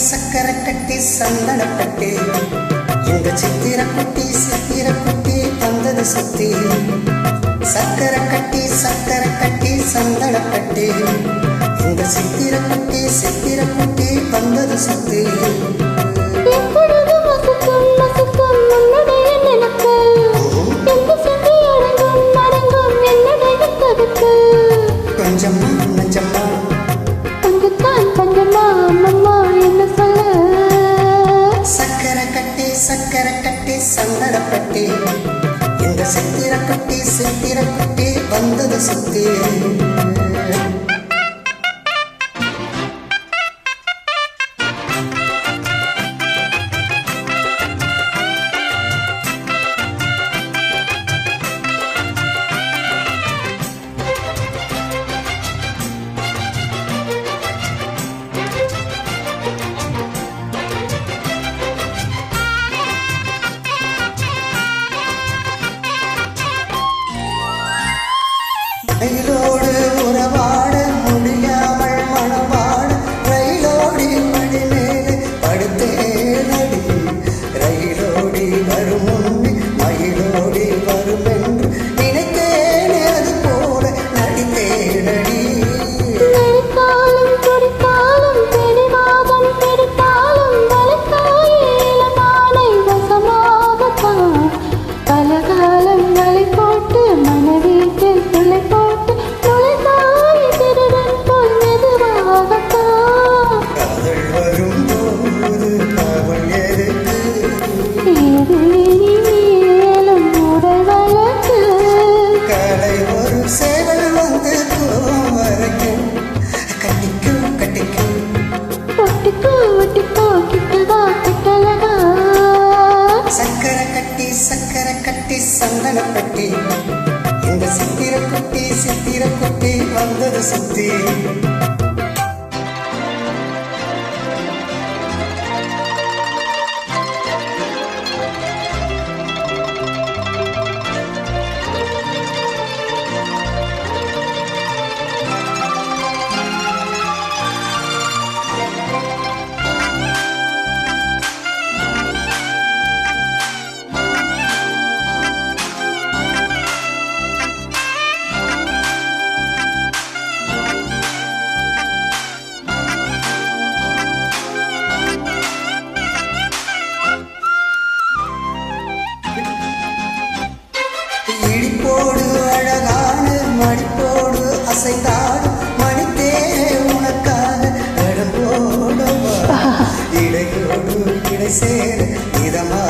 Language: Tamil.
சக்கரை கட்டி சந்தனப்பட்டு எங்க சித்திர குட்டி வந்தது சுத்தி சக்கரை கட்டி சந்தனப்பட்டு எங்க சித்திர குட்டி வந்தது சுத்தி கொஞ்சமா நஞ்சமா சக்கரை கட்டி சந்தனப்பட்டு எங்க சித்திர குட்டி வந்தது சுத்தி ரயிலோடு உறவாட முடியாமல் மனவாட ரயிலோடி மடி மேலே படுத்தேனடி ரயிலோடி வரும் முன்னே மயிலோடி வரும் என்று நினைத்தேனே அது போல நடித்தேனடி சக்கரை கட்டி சந்தனப்பட்டி எங்க சித்திர குட்டி வந்தது சுத்தி இடிப்போடு அழகான மடிப்போடு அசைந்தாடு மணித்தே உனக்காக இடம்போடு இடையோடு இடை சேர இதமா